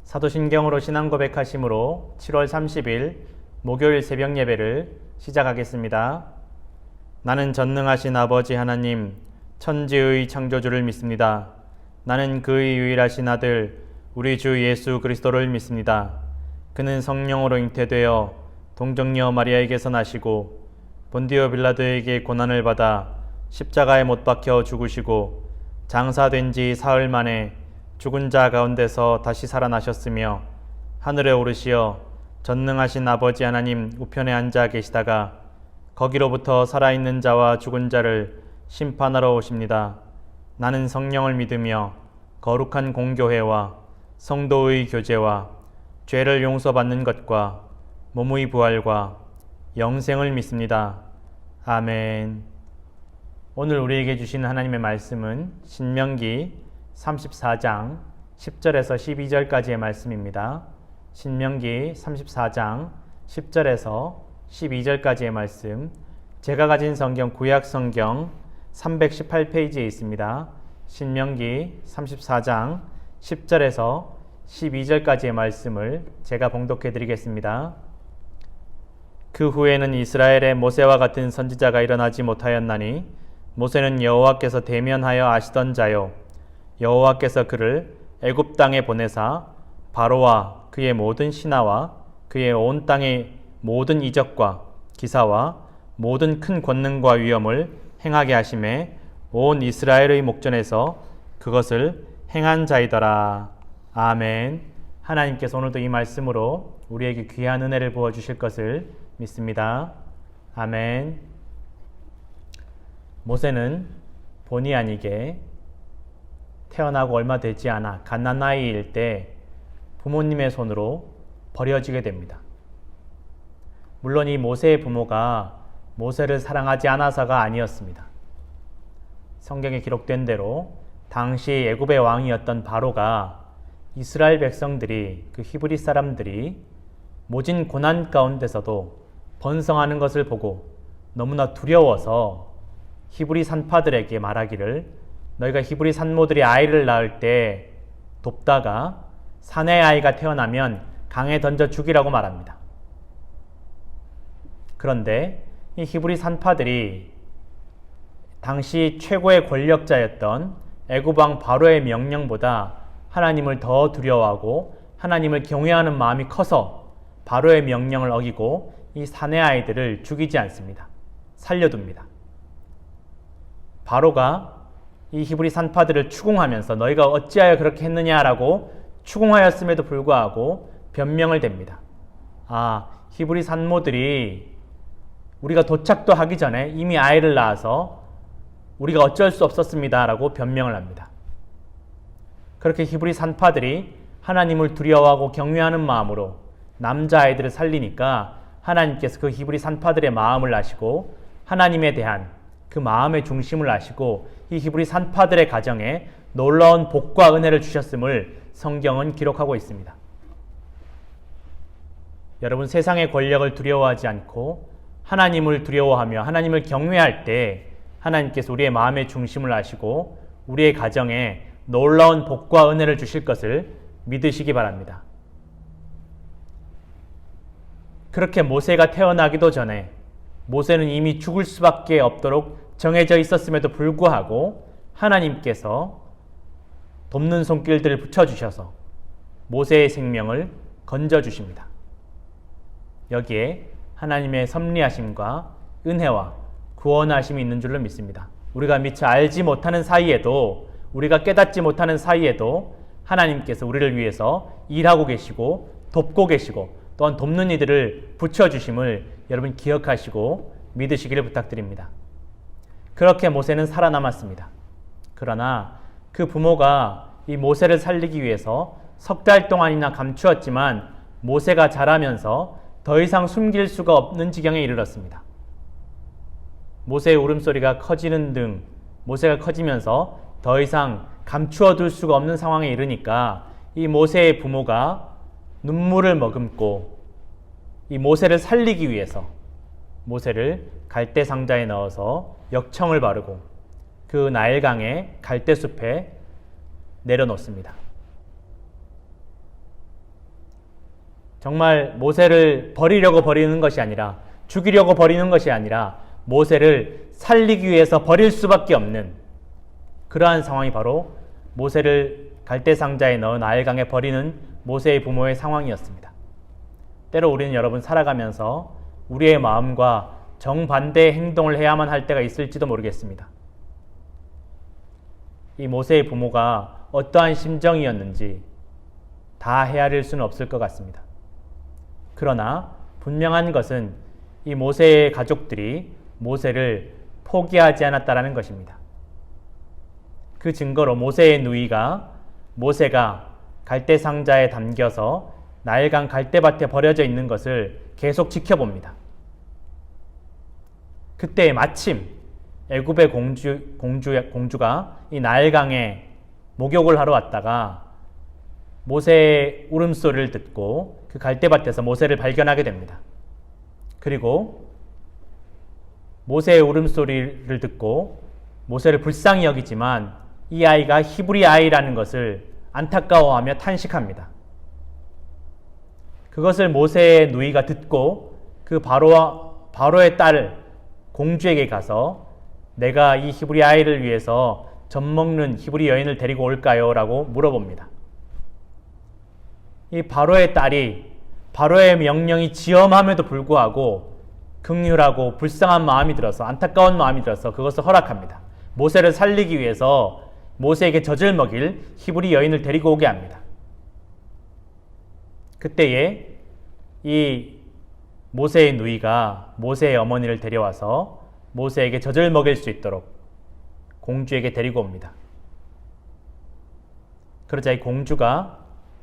사도신경으로 신앙 고백하심으로 7월 30일 목요일 새벽 예배를 시작하겠습니다. 나는 전능하신 아버지 하나님, 천지의 창조주를 믿습니다. 나는 그의 유일하신 아들, 우리 주 예수 그리스도를 믿습니다. 그는 성령으로 잉태되어 동정녀 마리아에게서 나시고 본디오 빌라도에게 고난을 받아 십자가에 못 박혀 죽으시고 장사된 지 사흘 만에 죽은 자 가운데서 다시 살아나셨으며 하늘에 오르시어 전능하신 아버지 하나님 우편에 앉아 계시다가 거기로부터 살아있는 자와 죽은 자를 심판하러 오십니다. 나는 성령을 믿으며 거룩한 공교회와 성도의 교제와 죄를 용서받는 것과 몸의 부활과 영생을 믿습니다. 아멘. 오늘 우리에게 주신 하나님의 말씀은 신명기 34장 10절에서 12절까지의 말씀입니다. 신명기 34장 10절에서 12절까지의 말씀, 제가 가진 성경 구약 성경 318페이지에 있습니다. 신명기 34장 10절에서 12절까지의 말씀을 제가 봉독해 드리겠습니다. 그 후에는 이스라엘에 모세와 같은 선지자가 일어나지 못하였나니 모세는 여호와께서 대면하여 아시던 자요 여호와께서 그를 애굽 땅에 보내사 바로와 그의 모든 신하와 그의 온 땅의 모든 이적과 기사와 모든 큰 권능과 위엄을 행하게 하심에 온 이스라엘의 목전에서 그것을 행한 자이더라. 아멘. 하나님께서 오늘도 이 말씀으로 우리에게 귀한 은혜를 부어주실 것을 믿습니다. 아멘. 모세는 본의 아니게 태어나고 얼마 되지 않아 갓난아이일 때 부모님의 손으로 버려지게 됩니다. 물론 이 모세의 부모가 모세를 사랑하지 않아서가 아니었습니다. 성경에 기록된 대로 당시 애굽의 왕이었던 바로가 이스라엘 백성들이, 그 히브리 사람들이 모진 고난 가운데서도 번성하는 것을 보고 너무나 두려워서 히브리 산파들에게 말하기를 너희가 히브리 산모들이 아이를 낳을 때 돕다가 사내 아이가 태어나면 강에 던져 죽이라고 말합니다. 그런데 이 히브리 산파들이 당시 최고의 권력자였던 애굽 왕 바로의 명령보다 하나님을 더 두려워하고 하나님을 경외하는 마음이 커서 바로의 명령을 어기고 이 사내 아이들을 죽이지 않습니다. 살려둡니다. 바로가 이 히브리 산파들을 추궁하면서 너희가 어찌하여 그렇게 했느냐라고 추궁하였음에도 불구하고 변명을 댑니다. 히브리 산모들이 우리가 도착도 하기 전에 이미 아이를 낳아서 우리가 어쩔 수 없었습니다 라고 변명을 합니다. 그렇게 히브리 산파들이 하나님을 두려워하고 경외하는 마음으로 남자아이들을 살리니까 하나님께서 그 히브리 산파들의 마음을 아시고 하나님에 대한 그 마음의 중심을 아시고 이 히브리 산파들의 가정에 놀라운 복과 은혜를 주셨음을 성경은 기록하고 있습니다. 여러분, 세상의 권력을 두려워하지 않고 하나님을 두려워하며 하나님을 경외할 때 하나님께서 우리의 마음의 중심을 아시고 우리의 가정에 놀라운 복과 은혜를 주실 것을 믿으시기 바랍니다. 그렇게 모세가 태어나기도 전에 모세는 이미 죽을 수밖에 없도록 정해져 있었음에도 불구하고 하나님께서 돕는 손길들을 붙여주셔서 모세의 생명을 건져주십니다. 여기에 하나님의 섭리하심과 은혜와 구원하심이 있는 줄로 믿습니다. 우리가 미처 알지 못하는 사이에도, 우리가 깨닫지 못하는 사이에도 하나님께서 우리를 위해서 일하고 계시고 돕고 계시고 또한 돕는 이들을 붙여주심을 여러분 기억하시고 믿으시기를 부탁드립니다. 그렇게 모세는 살아남았습니다. 그러나 그 부모가 이 모세를 살리기 위해서 석 달 동안이나 감추었지만 모세가 자라면서 더 이상 숨길 수가 없는 지경에 이르렀습니다. 모세의 울음소리가 커지는 등 모세가 커지면서 더 이상 감추어둘 수가 없는 상황에 이르니까 이 모세의 부모가 눈물을 머금고 이 모세를 살리기 위해서 모세를 갈대 상자에 넣어서 역청을 바르고 그 나일강의 갈대숲에 내려놓습니다. 정말 모세를 버리려고 버리는 것이 아니라, 죽이려고 버리는 것이 아니라 모세를 살리기 위해서 버릴 수밖에 없는 그러한 상황이 바로 모세를 갈대상자에 넣은 나일강에 버리는 모세의 부모의 상황이었습니다. 때로 우리는 여러분 살아가면서 우리의 마음과 정반대의 행동을 해야만 할 때가 있을지도 모르겠습니다. 이 모세의 부모가 어떠한 심정이었는지 다 헤아릴 수는 없을 것 같습니다. 그러나 분명한 것은 이 모세의 가족들이 모세를 포기하지 않았다는 것입니다. 그 증거로 모세의 누이가 모세가 갈대상자에 담겨서 나일강 갈대밭에 버려져 있는 것을 계속 지켜봅니다. 그때 마침 애굽의 공주가 이 나일강에 목욕을 하러 왔다가 모세의 울음소리를 듣고 그 갈대밭에서 모세를 발견하게 됩니다. 그리고 모세의 울음소리를 듣고 모세를 불쌍히 여기지만 이 아이가 히브리 아이라는 것을 안타까워하며 탄식합니다. 그것을 모세의 누이가 듣고 그 바로의 딸 공주에게 가서 내가 이 히브리 아이를 위해서 젖 먹는 히브리 여인을 데리고 올까요? 라고 물어봅니다. 이 바로의 딸이 바로의 명령이 지엄함에도 불구하고 긍휼하고 불쌍한 마음이 들어서 안타까운 마음이 들어서 그것을 허락합니다. 모세를 살리기 위해서 모세에게 젖을 먹일 히브리 여인을 데리고 오게 합니다. 그때에 이 모세의 누이가 모세의 어머니를 데려와서 모세에게 젖을 먹일 수 있도록 공주에게 데리고 옵니다. 그러자 이 공주가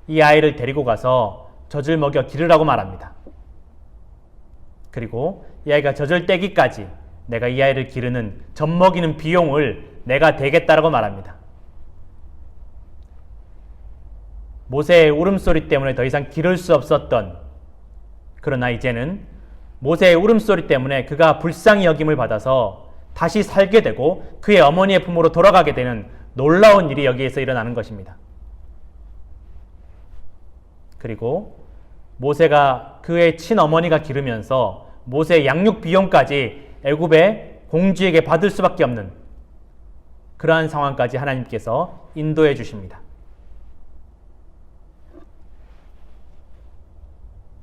이 아이를 데리고 가서 젖을 먹여 기르라고 말합니다. 그리고 이 아이가 젖을 떼기까지 내가 이 아이를 기르는 젖 먹이는 비용을 내가 대겠다라고 말합니다. 모세의 울음소리 때문에 더 이상 기를 수 없었던, 그러나 이제는 모세의 울음소리 때문에 그가 불쌍히 여김을 받아서 다시 살게 되고 그의 어머니의 품으로 돌아가게 되는 놀라운 일이 여기에서 일어나는 것입니다. 그리고 모세가 그의 친어머니가 기르면서 모세의 양육 비용까지 애굽의 공주에게 받을 수밖에 없는 그러한 상황까지 하나님께서 인도해 주십니다.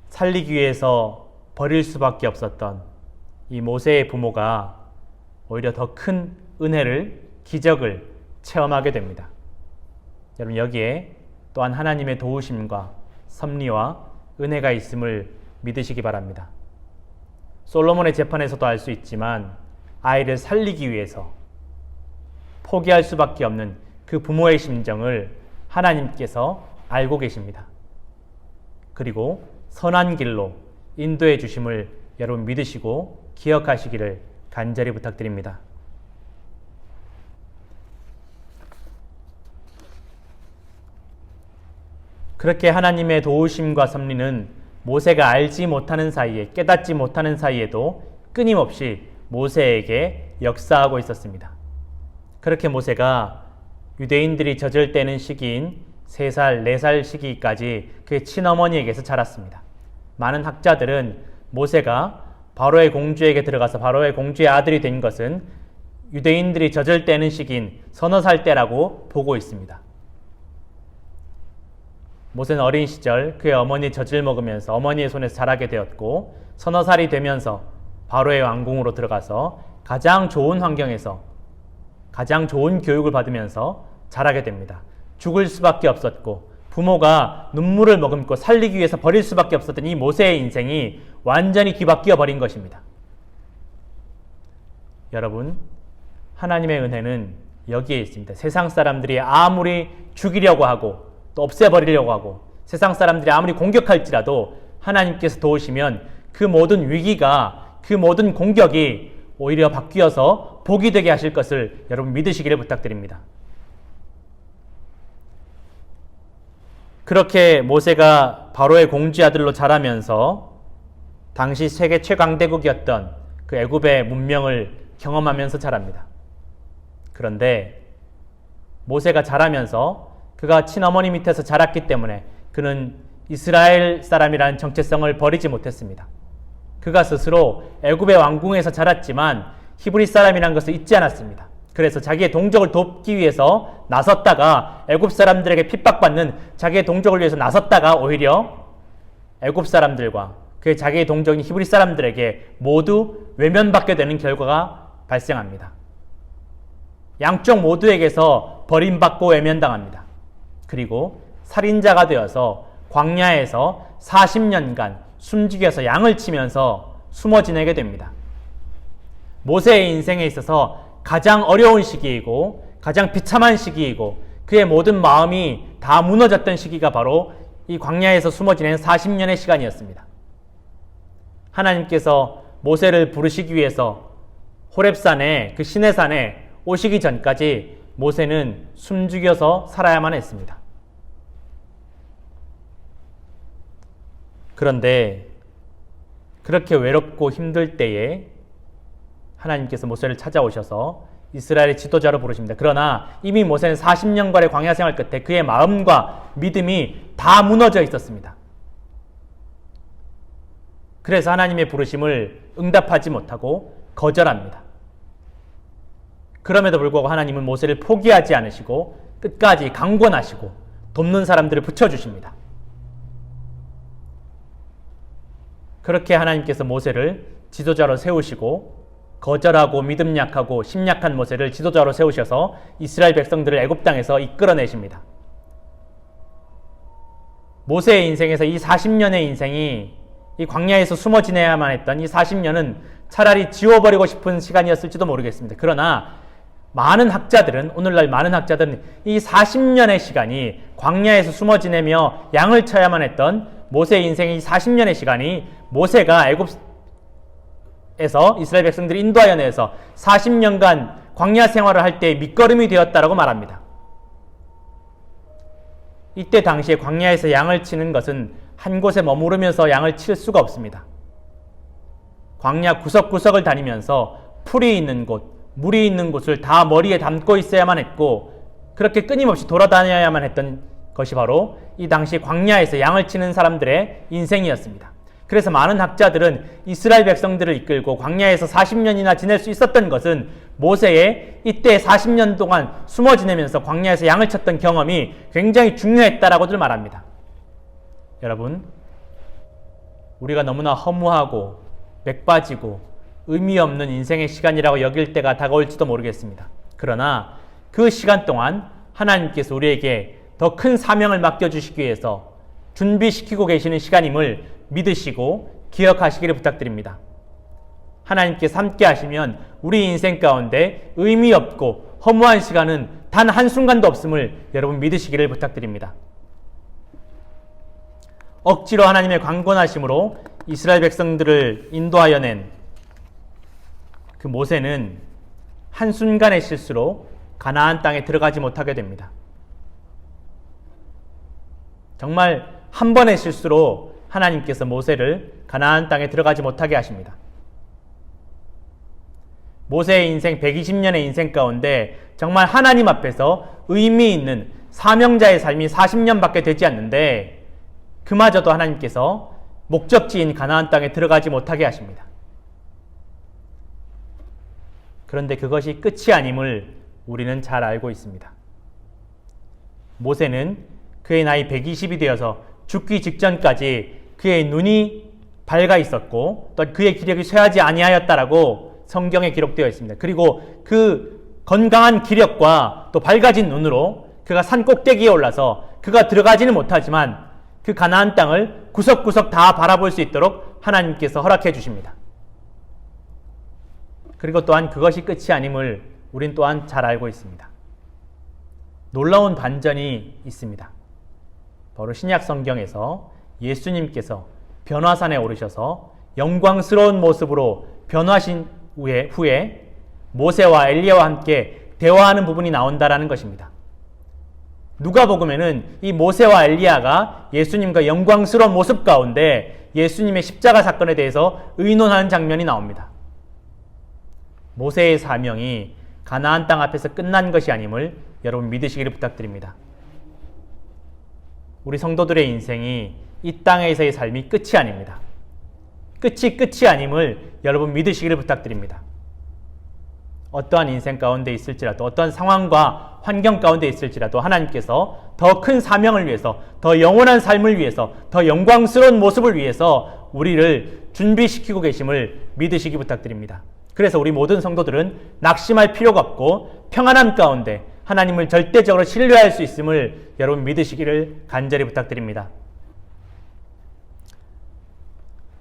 살리기 위해서 버릴 수밖에 없었던 이 모세의 부모가 오히려 더 큰 은혜를, 기적을 체험하게 됩니다. 여러분, 여기에 또한 하나님의 도우심과 섭리와 은혜가 있음을 믿으시기 바랍니다. 솔로몬의 재판에서도 알 수 있지만 아이를 살리기 위해서 포기할 수밖에 없는 그 부모의 심정을 하나님께서 알고 계십니다. 그리고 선한 길로 인도해 주심을 여러분 믿으시고 기억하시기를 간절히 부탁드립니다. 그렇게 하나님의 도우심과 섭리는 모세가 알지 못하는 사이에, 깨닫지 못하는 사이에도 끊임없이 모세에게 역사하고 있었습니다. 그렇게 모세가 유대인들이 젖을 떼는 시기인 3살, 4살 시기까지 그의 친어머니에게서 자랐습니다. 많은 학자들은 모세가 바로의 공주에게 들어가서 바로의 공주의 아들이 된 것은 유대인들이 젖을 떼는 시기인 서너 살 때라고 보고 있습니다. 모세는 어린 시절 그의 어머니 젖을 먹으면서 어머니의 손에서 자라게 되었고 서너 살이 되면서 바로의 왕궁으로 들어가서 가장 좋은 환경에서 가장 좋은 교육을 받으면서 자라게 됩니다. 죽을 수밖에 없었고 부모가 눈물을 머금고 살리기 위해서 버릴 수밖에 없었던 이 모세의 인생이 완전히 뒤바뀌어 버린 것입니다. 여러분, 하나님의 은혜는 여기에 있습니다. 세상 사람들이 아무리 죽이려고 하고 또 없애버리려고 하고 세상 사람들이 아무리 공격할지라도 하나님께서 도우시면 그 모든 위기가, 그 모든 공격이 오히려 바뀌어서 복이 되게 하실 것을 여러분 믿으시기를 부탁드립니다. 그렇게 모세가 바로의 공주 아들로 자라면서 당시 세계 최강대국이었던 그 애굽의 문명을 경험하면서 자랍니다. 그런데 모세가 자라면서 그가 친어머니 밑에서 자랐기 때문에 그는 이스라엘 사람이라는 정체성을 버리지 못했습니다. 그가 스스로 애굽의 왕궁에서 자랐지만 히브리 사람이라는 것을 잊지 않았습니다. 그래서 자기의 동족을 돕기 위해서 나섰다가 애굽 사람들에게 핍박받는 자기의 동족을 위해서 나섰다가 오히려 애굽 사람들과 그 자기의 동족인 히브리 사람들에게 모두 외면받게 되는 결과가 발생합니다. 양쪽 모두에게서 버림받고 외면당합니다. 그리고 살인자가 되어서 광야에서 40년간 숨죽여서 양을 치면서 숨어 지내게 됩니다. 모세의 인생에 있어서 가장 어려운 시기이고 가장 비참한 시기이고 그의 모든 마음이 다 무너졌던 시기가 바로 이 광야에서 숨어 지낸 40년의 시간이었습니다. 하나님께서 모세를 부르시기 위해서 호렙산에 그 시내산에 오시기 전까지 모세는 숨죽여서 살아야만 했습니다. 그런데 그렇게 외롭고 힘들 때에 하나님께서 모세를 찾아오셔서 이스라엘의 지도자로 부르십니다. 그러나 이미 모세는 40년간의 광야 생활 끝에 그의 마음과 믿음이 다 무너져 있었습니다. 그래서 하나님의 부르심을 응답하지 못하고 거절합니다. 그럼에도 불구하고 하나님은 모세를 포기하지 않으시고 끝까지 강권하시고 돕는 사람들을 붙여주십니다. 그렇게 하나님께서 모세를 지도자로 세우시고 거절하고 믿음 약하고 심약한 모세를 지도자로 세우셔서 이스라엘 백성들을 애굽 땅에서 이끌어내십니다. 모세의 인생에서 이 40년의 인생이 이 광야에서 숨어 지내야만 했던 이 40년은 차라리 지워버리고 싶은 시간이었을지도 모르겠습니다. 그러나 오늘날 많은 학자들은 이 40년의 시간이 광야에서 숨어 지내며 양을 쳐야만 했던 모세의 인생의 40년의 시간이 모세가 애굽에서 이스라엘 백성들이 인도하여 내서 40년간 광야 생활을 할 때의 밑거름이 되었다라고 말합니다. 이때 당시에 광야에서 양을 치는 것은 한 곳에 머무르면서 양을 칠 수가 없습니다. 광야 구석구석을 다니면서 풀이 있는 곳, 물이 있는 곳을 다 머리에 담고 있어야만 했고 그렇게 끊임없이 돌아다녀야만 했던 것이 바로 이 당시 광야에서 양을 치는 사람들의 인생이었습니다. 그래서 많은 학자들은 이스라엘 백성들을 이끌고 광야에서 40년이나 지낼 수 있었던 것은 모세의 이때 40년 동안 숨어 지내면서 광야에서 양을 쳤던 경험이 굉장히 중요했다라고들 말합니다. 여러분, 우리가 너무나 허무하고 맥빠지고 의미 없는 인생의 시간이라고 여길 때가 다가올지도 모르겠습니다. 그러나 그 시간 동안 하나님께서 우리에게 더 큰 사명을 맡겨주시기 위해서 준비시키고 계시는 시간임을 믿으시고 기억하시기를 부탁드립니다. 하나님께서 함께 하시면 우리 인생 가운데 의미 없고 허무한 시간은 단 한순간도 없음을 여러분 믿으시기를 부탁드립니다. 억지로 하나님의 강권하심으로 이스라엘 백성들을 인도하여 낸 그 모세는 한순간의 실수로 가나안 땅에 들어가지 못하게 됩니다. 정말 한 번의 실수로 하나님께서 모세를 가나안 땅에 들어가지 못하게 하십니다. 모세의 인생 120년의 인생 가운데 정말 하나님 앞에서 의미 있는 사명자의 삶이 40년밖에 되지 않는데 그마저도 하나님께서 목적지인 가나안 땅에 들어가지 못하게 하십니다. 그런데 그것이 끝이 아님을 우리는 잘 알고 있습니다. 모세는 그의 나이 120이 되어서 죽기 직전까지 그의 눈이 밝아 있었고 또 그의 기력이 쇠하지 아니하였다라고 성경에 기록되어 있습니다. 그리고 그 건강한 기력과 또 밝아진 눈으로 그가 산 꼭대기에 올라서 그가 들어가지는 못하지만 그 가나안 땅을 구석구석 다 바라볼 수 있도록 하나님께서 허락해 주십니다. 그리고 또한 그것이 끝이 아님을 우린 또한 잘 알고 있습니다. 놀라운 반전이 있습니다. 바로 신약 성경에서 예수님께서 변화산에 오르셔서 영광스러운 모습으로 변화하신 후에 모세와 엘리야와 함께 대화하는 부분이 나온다라는 것입니다. 누가복음에는 이 모세와 엘리야가 예수님과 영광스러운 모습 가운데 예수님의 십자가 사건에 대해서 의논하는 장면이 나옵니다. 모세의 사명이 가나안 땅 앞에서 끝난 것이 아님을 여러분 믿으시기를 부탁드립니다. 우리 성도들의 인생이 이 땅에서의 삶이 끝이 아닙니다. 끝이 아님을 여러분 믿으시기를 부탁드립니다. 어떠한 인생 가운데 있을지라도, 어떠한 상황과 환경 가운데 있을지라도 하나님께서 더 큰 사명을 위해서, 더 영원한 삶을 위해서, 더 영광스러운 모습을 위해서 우리를 준비시키고 계심을 믿으시기 부탁드립니다. 그래서 우리 모든 성도들은 낙심할 필요가 없고 평안함 가운데 하나님을 절대적으로 신뢰할 수 있음을 여러분 믿으시기를 간절히 부탁드립니다.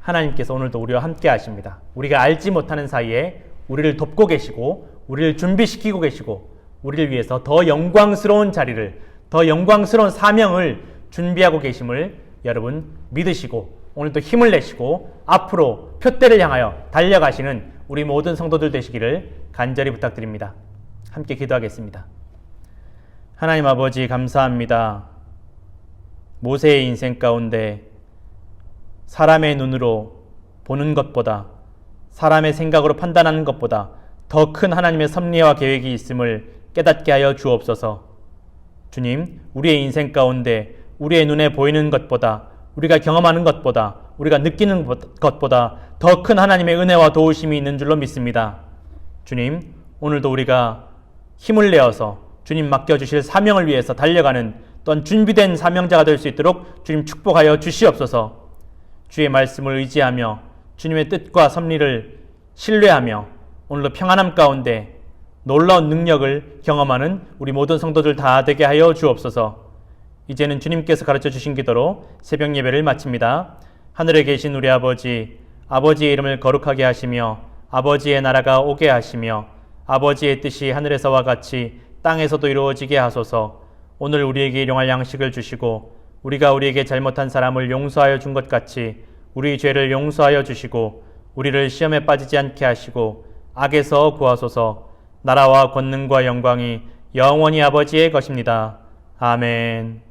하나님께서 오늘도 우리와 함께 하십니다. 우리가 알지 못하는 사이에 우리를 돕고 계시고 우리를 준비시키고 계시고 우리를 위해서 더 영광스러운 자리를, 더 영광스러운 사명을 준비하고 계심을 여러분 믿으시고 오늘도 힘을 내시고 앞으로 표대를 향하여 달려가시는 우리 모든 성도들 되시기를 간절히 부탁드립니다. 함께 기도하겠습니다. 하나님 아버지 감사합니다. 모세의 인생 가운데 사람의 눈으로 보는 것보다, 사람의 생각으로 판단하는 것보다 더 큰 하나님의 섭리와 계획이 있음을 깨닫게 하여 주옵소서. 주님, 우리의 인생 가운데 우리의 눈에 보이는 것보다, 우리가 경험하는 것보다, 우리가 느끼는 것보다 더 큰 하나님의 은혜와 도우심이 있는 줄로 믿습니다. 주님, 오늘도 우리가 힘을 내어서 주님 맡겨주실 사명을 위해서 달려가는 또한 준비된 사명자가 될 수 있도록 주님 축복하여 주시옵소서. 주의 말씀을 의지하며 주님의 뜻과 섭리를 신뢰하며 오늘도 평안함 가운데 놀라운 능력을 경험하는 우리 모든 성도들 다 되게 하여 주옵소서. 이제는 주님께서 가르쳐 주신 기도로 새벽 예배를 마칩니다. 하늘에 계신 우리 아버지, 아버지의 이름을 거룩하게 하시며 아버지의 나라가 오게 하시며 아버지의 뜻이 하늘에서와 같이 땅에서도 이루어지게 하소서. 오늘 우리에게 일용할 양식을 주시고 우리가 우리에게 잘못한 사람을 용서하여 준 것 같이 우리 죄를 용서하여 주시고 우리를 시험에 빠지지 않게 하시고 악에서 구하소서. 나라와 권능과 영광이 영원히 아버지의 것입니다. 아멘.